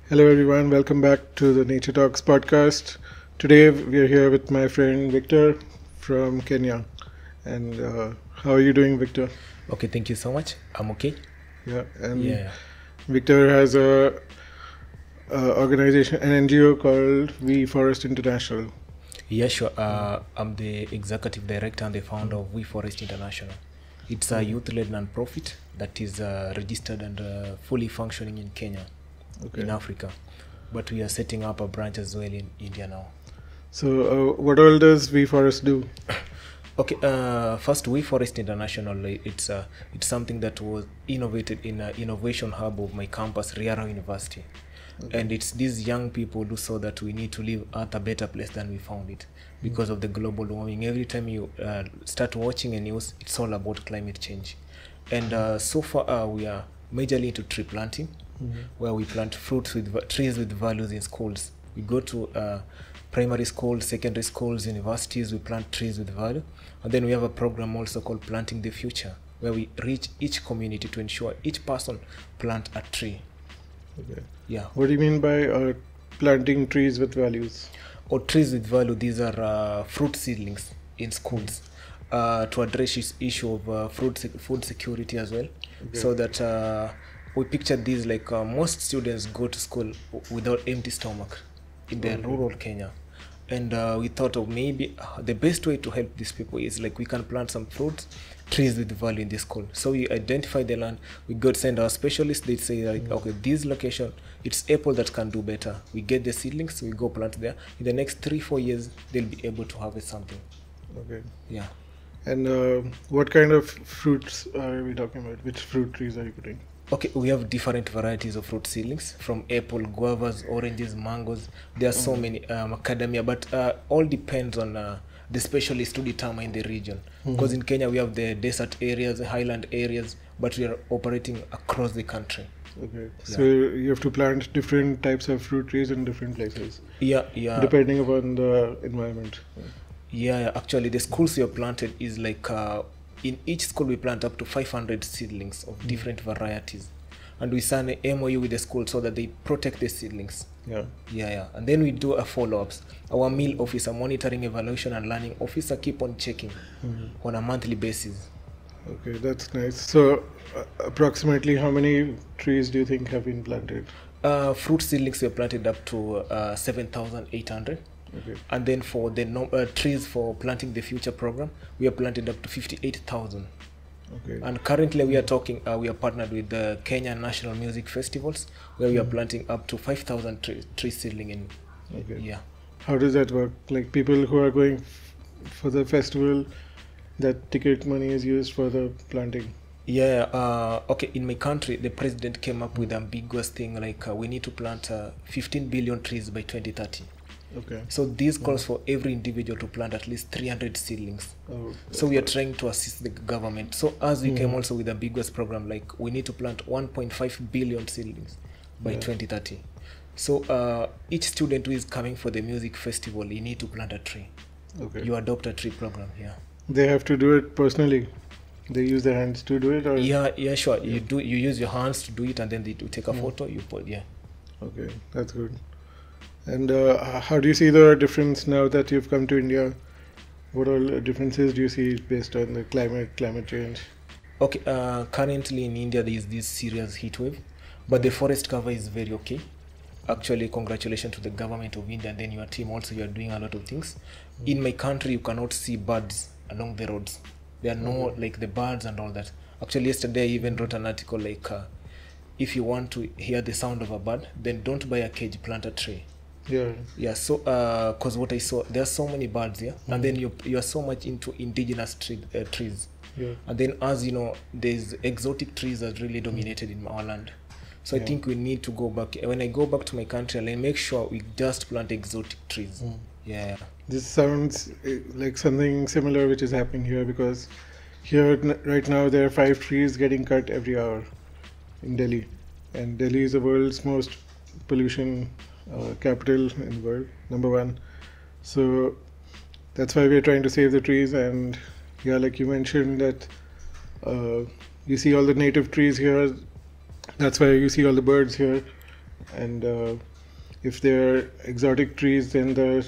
Hello everyone, welcome back to the Nature Talks podcast. Today we are here with my friend Victor from Kenya. And how are you doing, Victor? Okay, thank you so much. I'm okay. Yeah. Victor has a organization, an NGO called We Forrest International. Yeah, sure. I'm the executive director and the founder of We Forrest International. It's a youth-led non-profit that is registered and fully functioning in Kenya, in Africa. But we are setting up a branch as well in India now. So what all does We Forrest do? Okay, first, We Forrest International, it's something that was innovated in an innovation hub of my campus, Riara University. And it's these young people who saw that we need to leave Earth a better place than we found it because of the global warming. Every time you start watching a news, it's all about climate change. And so far, we are majorly into tree planting, where we plant fruits with trees with values in schools. We go to primary schools, secondary schools, universities, we plant trees with value. And then we have a program also called Planting the Future, where we reach each community to ensure each person plant a tree. Okay. Yeah. What do you mean by planting trees with values? Or trees with value, these are fruit seedlings in schools to address this issue of food security as well. So that we picture these like most students go to school without empty stomach in the rural Kenya. And we thought of maybe the best way to help these people is like we can plant some fruits, trees with value in the school. So we identify the land, we go to send our specialists, they say like, okay, this location, it's apple that can do better. We get the seedlings, we go plant there. In the next 3-4 years, they'll be able to harvest something. Okay. Yeah. And what kind of fruits are we talking about? Which fruit trees are you putting? Okay, we have different varieties of fruit seedlings, from apple, guavas, oranges, mangoes. There are so many, macadamia, but all depends on the specialists to determine the region. Because in Kenya we have the desert areas, the highland areas, but we are operating across the country. Okay, so you have to plant different types of fruit trees in different places. Yeah. Depending upon the environment. Yeah, actually the schools we have planted is like, in each school we plant up to 500 seedlings of different varieties. And we sign an MOU with the school so that they protect the seedlings. Yeah. And then we do a follow-ups. Our meal officer, monitoring, evaluation and learning officer keep on checking on a monthly basis. Okay, that's nice. So approximately how many trees do you think have been planted? Fruit seedlings we have planted up to 7,800. Okay. And then for the trees for Planting the Future program, we have planted up to 58,000. Okay. And currently we are talking, we are partnered with the Kenya National Music Festivals, where we are planting up to 5,000 tree seedling in. Okay. Yeah. How does that work? Like people who are going for the festival, that ticket money is used for the planting? Yeah. Okay. In my country, the president came up with an ambiguous thing like we need to plant 15 billion trees by 2030. Okay. So this calls for every individual to plant at least 300 seedlings. So we are trying to assist the government. So as we came also with a ambiguous program, like we need to plant 1.5 billion seedlings by 2030. So each student who is coming for the music festival, you need to plant a tree. Okay. You adopt a tree program. Yeah. They have to do it personally. They use their hands to do it, or Yeah, sure. You use your hands to do it, and then they do take a photo. You put Okay, that's good. And how do you see the difference now that you've come to India? What all differences do you see based on the climate change? Okay, currently in India there is this serious heat wave, but the forest cover is very okay. Actually, congratulations to the government of India and then your team also. You are doing a lot of things. In my country, you cannot see birds along the roads. There are no like the birds and all that. Actually, yesterday I even wrote an article like, if you want to hear the sound of a bird, then don't buy a cage, plant a tree. Yeah. So because what I saw, there are so many birds here, and then you are so much into indigenous trees. And then, as you know, there's exotic trees that really dominated in our land. So I think we need to go back. When I go back to my country, I'll make sure we just plant exotic trees. Yeah. This sounds like something similar which is happening here, because here right now there are 5 trees getting cut every hour in Delhi, and Delhi is the world's most pollution capital in the world, number 1. So that's why we're trying to save the trees. And like you mentioned that you see all the native trees here, that's why you see all the birds here. and if they're exotic trees, then the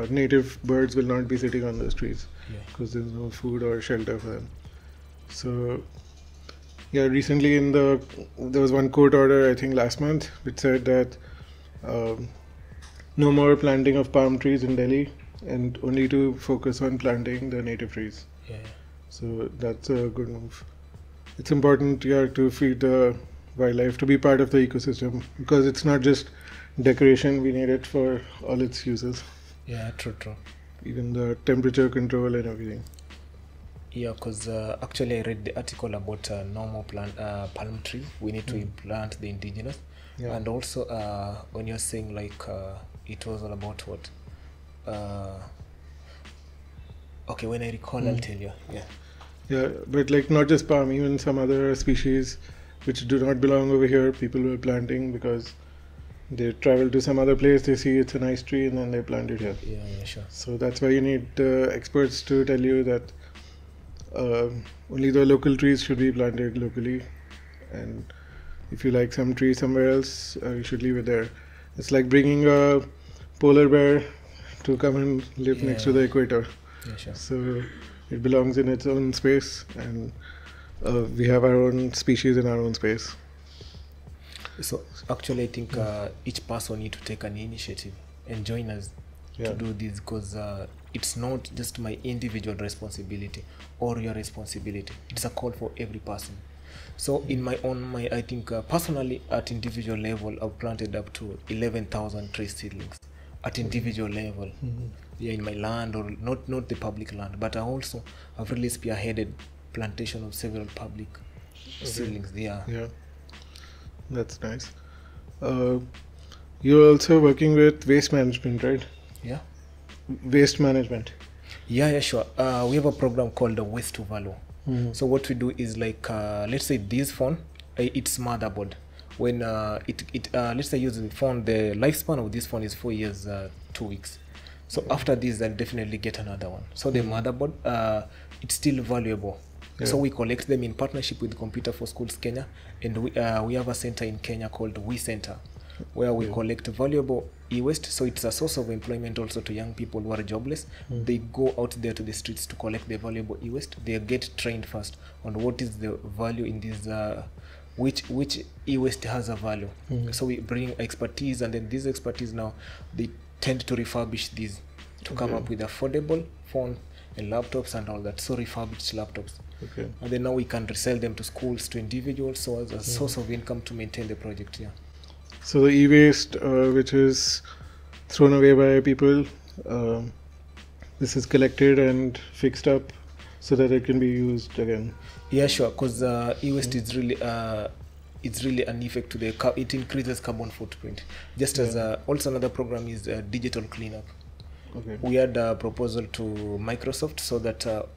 native birds will not be sitting on those trees because there's no food or shelter for them. So yeah, recently there was one court order, I think last month, which said that no more planting of palm trees in Delhi, and only to focus on planting the native trees. Yeah. So that's a good move. It's important to feed the wildlife, to be part of the ecosystem, because it's not just decoration, we need it for all its uses. Yeah, true. Even the temperature control and everything. Yeah, because actually I read the article about normal palm tree. We need to plant the indigenous. Yeah. And also when you're saying like it was all about what? Okay, when I recall, I'll tell you. Yeah, but like not just palm, even some other species which do not belong over here, people were planting because they travel to some other place, they see it's a nice tree, and then they plant it here. Yeah, sure. So that's why you need experts to tell you that only the local trees should be planted locally, and if you like some tree somewhere else, you should leave it there. It's like bringing a polar bear to come and live next to the equator. Yeah, sure. So it belongs in its own space, and we have our own species in our own space. So actually I think each person need to take an initiative and join us to do this, because it's not just my individual responsibility or your responsibility. It's a call for every person. So in I think personally at individual level, I've planted up to 11,000 tree seedlings at individual level. Yeah, in my land, or not the public land, but I've really spearheaded plantation of several public seedlings there. Yeah, that's nice. You're also working with waste management, right? Yeah. Waste management. Yeah, sure. We have a program called the Waste to Value. So what we do is like, let's say this phone, its motherboard. When let's say use the phone, the lifespan of this phone is 4 years, 2 weeks. So after this, I'll definitely get another one. So the motherboard, it's still valuable. Yeah. So we collect them in partnership with Computer for Schools Kenya, and we have a center in Kenya called We Center, where we collect valuable e-waste. So it's a source of employment also to young people who are jobless. They go out there to the streets to collect the valuable e-waste. They get trained first on what is the value in this, which e-waste has a value. So we bring expertise, and then this expertise now, they tend to refurbish these to come up with affordable phones and laptops and all that. So refurbished laptops. And then now we can resell them to schools, to individuals, so as a source of income to maintain the project. Yeah. So the e-waste, which is thrown away by people, this is collected and fixed up so that it can be used again. Yeah, sure. Because e-waste is really it's really an effect to the it increases carbon footprint. Just as also another program is digital cleanup. We had a proposal to Microsoft so that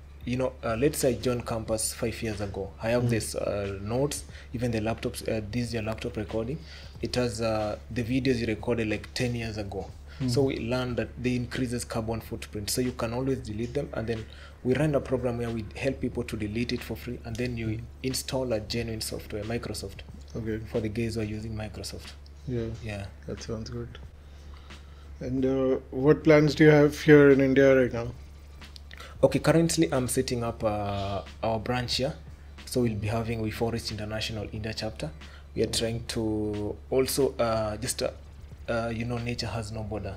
let's say I joined campus 5 years ago. I have this notes, even the laptops. This is your laptop recording. It has the videos you recorded like 10 years ago. So we learned that they increases carbon footprint. So you can always delete them, and then we run a program where we help people to delete it for free, and then you install a genuine software, Microsoft. For the guys who are using Microsoft. Yeah. That sounds good. And what plans do you have here in India right now? Okay, currently I'm setting up our branch here. So we'll be having We Forrest International India chapter. We are trying to also nature has no border.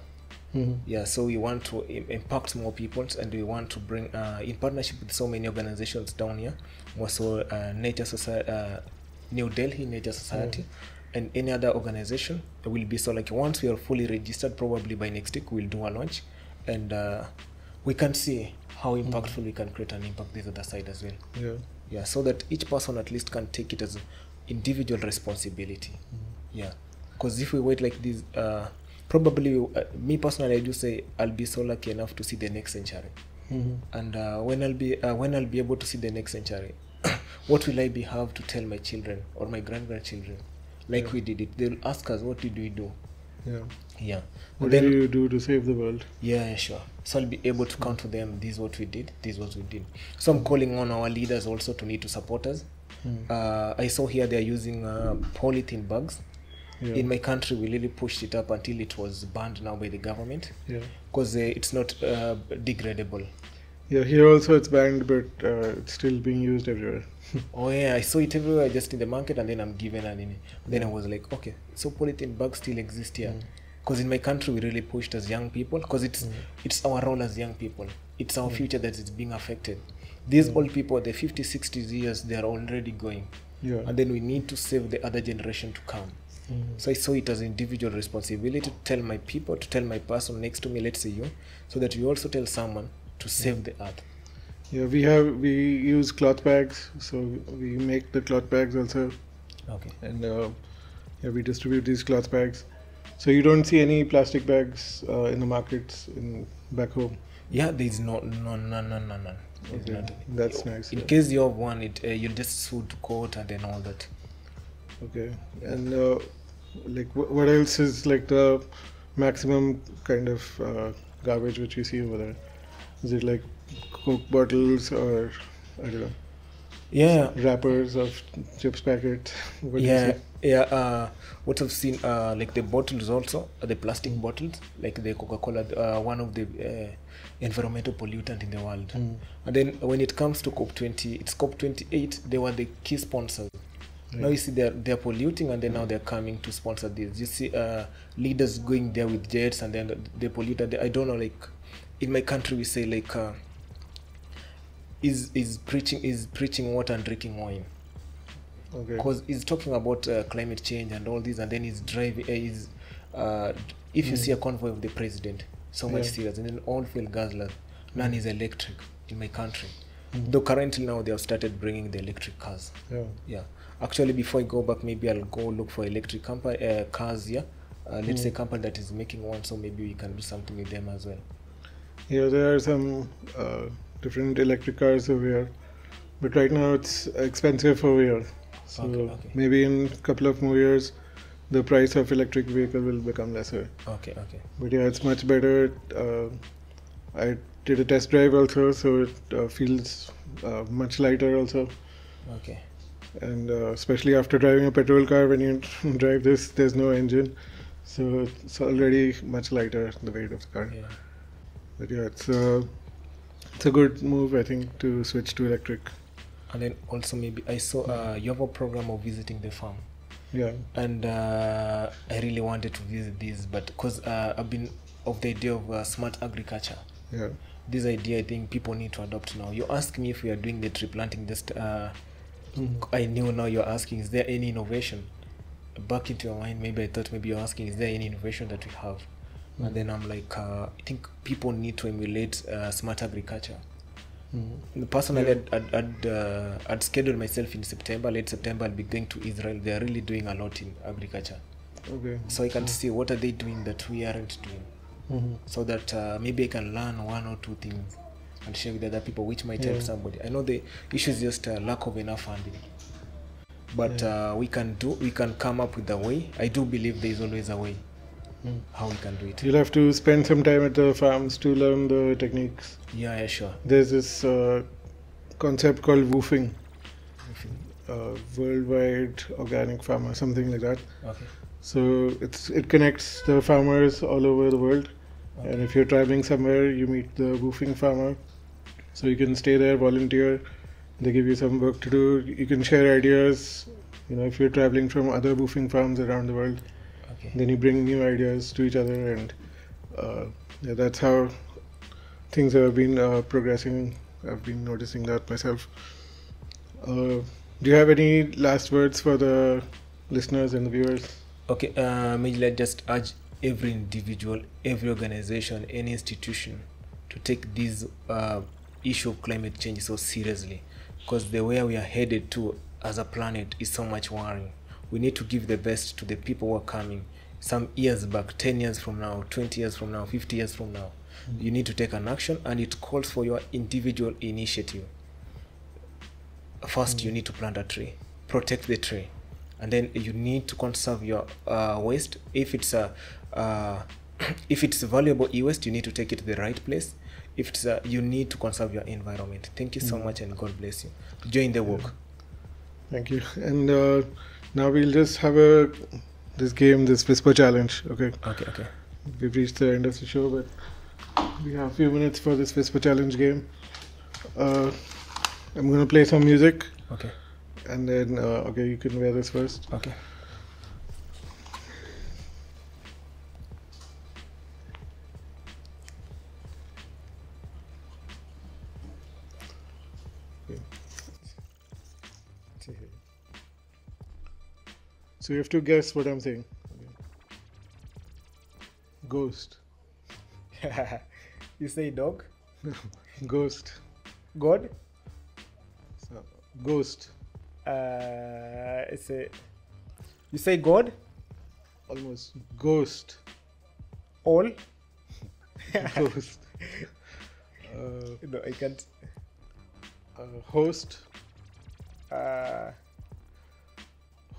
Yeah, so we want to impact more people, and we want to bring in partnership with so many organizations down here, also Nature Society, New Delhi Nature Society, and any other organization. Will be so like once we are fully registered, probably by next week we'll do a launch, and we can see how impactful we can create an impact this other side as well. Yeah, so that each person at least can take it as an individual responsibility. Yeah, because if we wait like this, probably me personally, I do say I'll be so lucky enough to see the next century. And when I'll be able to see the next century, what will I have to tell my children or my grandchildren? Like we did it, they'll ask us, what did we do? Yeah. What did you do to save the world? Yeah, sure. So I'll be able to count to them, this is what we did, this is what we did. So I'm calling on our leaders also to need to support us. I saw here they're using polythene bags In my country, we really pushed it up until it was banned now by the government. Because it's not degradable. Yeah, here also it's banned, but it's still being used everywhere. Oh yeah, I saw it everywhere, just in the market, and then I'm given an then I was like, okay, so polythene bags still exist here. Because in my country, we really pushed as young people, because it's our role as young people. It's our future that is being affected. These old people, the 50, 60 years, they are already going. And then we need to save the other generation to come. So I saw it as individual responsibility to tell my people, to tell my person next to me, let's say you, so that we also tell someone to save the earth. Yeah, we use cloth bags, so we make the cloth bags also. Okay. And we distribute these cloth bags. So you don't see any plastic bags in the markets back home? Yeah, there's none. Okay. That's nice. In case you have one, you'll just sue to court and then all that. Okay. And like what else is like the maximum kind of garbage which you see over there? Is it like Coke bottles or I don't know? Yeah. Wrappers of chips packets? What I've seen, like the bottles also, the plastic bottles, like the Coca-Cola, one of the environmental pollutant in the world. And then when it comes to COP20, it's COP28, they were the key sponsors. Now you see they're polluting, and then now they're coming to sponsor this. You see leaders going there with jets, and then they pollute. I don't know, like in my country we say like is preaching water and drinking wine. Okay. Because he's talking about climate change and all this, and then he's driving. If you see a convoy of the president, so much serious, and then all fuel guzzlers, none is electric in my country. Though currently now they have started bringing the electric cars. Yeah. Actually, before I go back, maybe I'll go look for electric cars. Yeah. Let's say a company that is making one, so maybe we can do something with them as well. Yeah, there are some different electric cars over here, but right now it's expensive over here. So maybe in a couple of more years, the price of electric vehicle will become lesser. Okay. But yeah, it's much better. I did a test drive also, so it feels much lighter also. Okay. And especially after driving a petrol car, when you drive this, there's no engine, so it's already much lighter, the weight of the car. Yeah. But yeah, it's a good move, I think, to switch to electric. And then also maybe I saw you have a program of visiting the farm. Yeah. And I really wanted to visit this, but because I've been of the idea of smart agriculture. Yeah. This idea I think people need to adopt now. You ask me if we are doing the tree planting, just I knew now you're asking, is there any innovation? Back into your mind, maybe I thought maybe you're asking, is there any innovation that we have? And then I'm like, I think people need to emulate smart agriculture. Personally, I'd scheduled myself in September, late September, I'll be going to Israel. They're really doing a lot in agriculture. Okay. So I can see what are they doing that we aren't doing. So that maybe I can learn one or two things and share with other people, which might help somebody. I know the issue is just lack of enough funding. But we can come up with a way. I do believe there is always a way how we can do it. You'll have to spend some time at the farms to learn the techniques. Yeah, sure. There's this concept called woofing. Worldwide Organic Farmer, something like that. Okay. So it connects the farmers all over the world. Okay. And if you're traveling somewhere, you meet the woofing farmer. So you can stay there, volunteer. They give you some work to do. You can share ideas. If you're traveling from other woofing farms around the world, then you bring new ideas to each other, and that's how things have been progressing. I've been noticing that myself. Do you have any last words for the listeners and the viewers? Okay, maybe let's just urge every individual, every organization, any institution to take this issue of climate change so seriously, because the way we are headed to as a planet is so much worrying. We need to give the best to the people who are coming some years back, 10 years from now, 20 years from now, 50 years from now. You need to take an action, and it calls for your individual initiative. First, you need to plant a tree, protect the tree, and then you need to conserve your waste. If it's valuable e-waste, you need to take it to the right place. If it's you need to conserve your environment. Thank you so much, and God bless you. Join the work. Thank you. And now we'll just have a this game, this whisper challenge. Okay. Okay. We've reached the end of the show, but we have a few minutes for this whisper challenge game. I'm gonna play some music. Okay. And then, okay, you can wear this first. Okay. So you have to guess what I'm saying. Okay. Ghost. You say dog? Ghost. God? So, ghost. You say God? Almost. Ghost. All? Ghost. No, I can't. Host.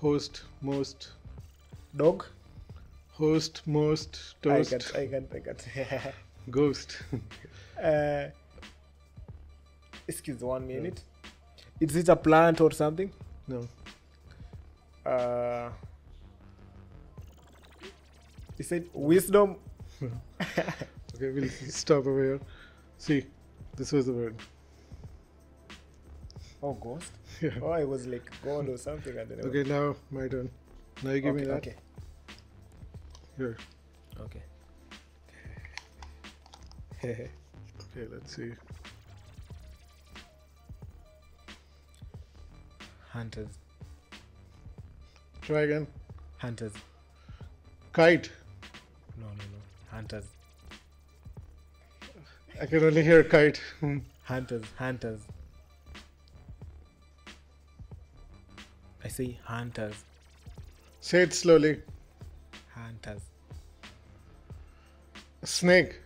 Host. Most. Dog? Host. Most. Toast. I can't. Ghost. Excuse 1 minute. Is it a plant or something? No. You said wisdom? Okay, we'll stop over here. See, this was the word. Oh, ghost? Yeah. Oh, I was like God or something. I don't know. Okay, now my turn. Now you give me that. Okay. Here. Okay. Okay, let's see. Hunters. Try again. Hunters. Kite. No. Hunters. I can only hear kite. Hunters. I say hunters. Say it slowly. Hunters. Snake.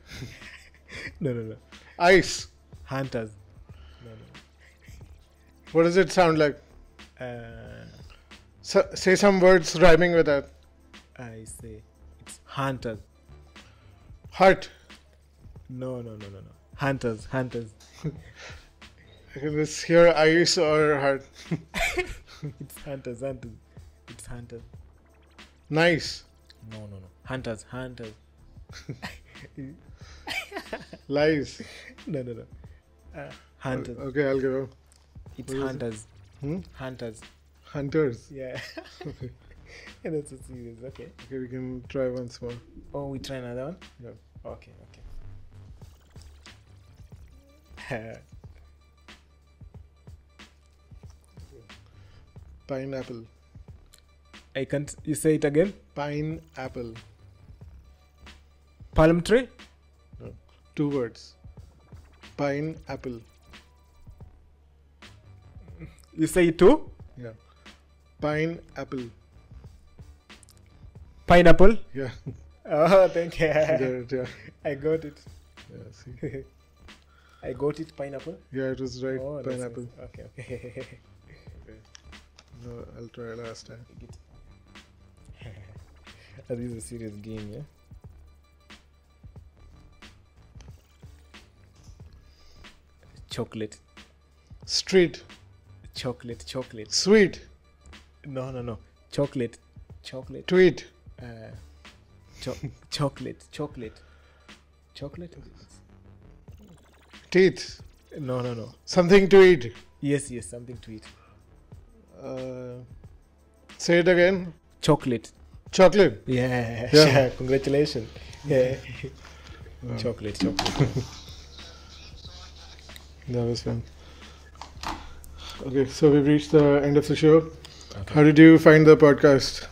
No. Ice. Hunters. No. What does it sound like? Uh, Say some words rhyming with that. I say it's hunters. Heart. No. Hunters. I can just hear ice or heart. It's hunters. It's hunters. Nice. No. Hunters. Lies. No. Hunters. Okay, I'll go. It's What is hunters. Hunters. Hunters. Yeah. And that's so serious. Okay. Okay, we can try once more. Oh, we try another one? Yeah. Okay. Pineapple. I can't. You say it again? Pineapple. Palm tree? No. 2 words. Pineapple. You say it too? Yeah. Pineapple. Pineapple? Yeah. Oh, thank you. Yeah. I got it. Yeah, see. I got it, pineapple? Yeah, it was right. Oh, that's Pineapple. nice. Okay. Okay. No, I'll try last time. This is a serious game, yeah? Chocolate. Street. Chocolate. Sweet. No. Chocolate. Tweet. Chocolate. Teeth. No. Something to eat. Yes, something to eat. Say it again. Chocolate. Chocolate. Yeah. Congratulations. Yeah. Chocolate. That was fun. Okay, so we've reached the end of the show. Okay. How did you find the podcast?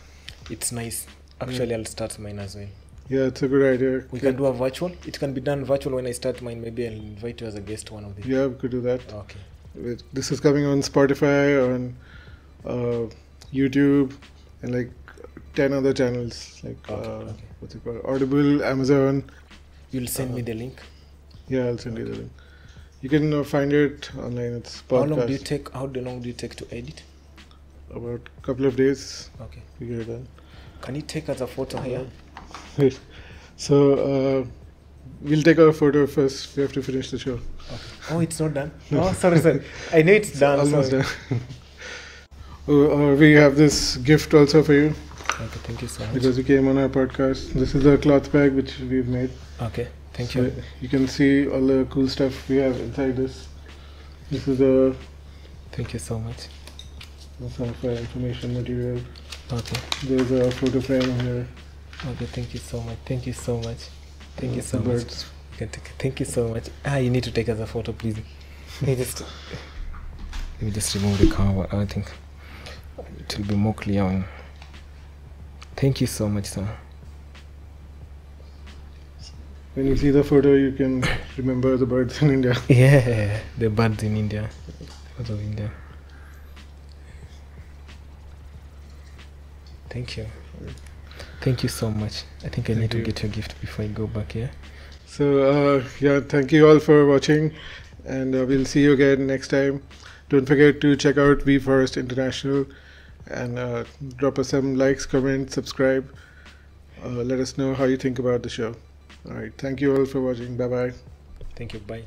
It's nice. Actually, I'll start mine as well. Yeah, it's a good idea. We can do a virtual. It can be done virtual when I start mine. Maybe I'll invite you as a guest one of these. Yeah, we could do that. Okay. This is coming on Spotify, on YouTube, and like 10 other channels. Like, Okay. what's it called? Audible, Amazon. You'll send me the link. Yeah, I'll send you the link. You can find it online. It's PodhCast. How long do you take to edit? About a couple of days. Okay. We get it done. Can you take us a photo here? So we'll take our photo first. We have to finish the show. Okay. Oh, it's not done. Oh, sorry. I know it's done. Almost sorry. done. We have this gift also for you. Okay, thank you so much. because you came on our podcast. This is a cloth bag which we've made. Okay, thank So you. you can see all the cool stuff we have inside this. This is a Thank you so much. some of our information material. Okay. There's a photo frame here. Okay, thank you so much. Thank you so much. Thank you so much. Birds. You can take, thank you so much. You need to take us a photo, please. Let me just remove the cover. I think it will be more clear on. Thank you so much, sir. When you see the photo, you can remember the birds in India. Yeah, the birds in India. Birds of India. Thank you. Thank you so much. I think I need to get your gift before I go back here. So, thank you all for watching, and we'll see you again next time. Don't forget to check out We Forrest International and drop us some likes, comments, subscribe. Let us know how you think about the show. All right. Thank you all for watching. Bye-bye. Thank you. Bye.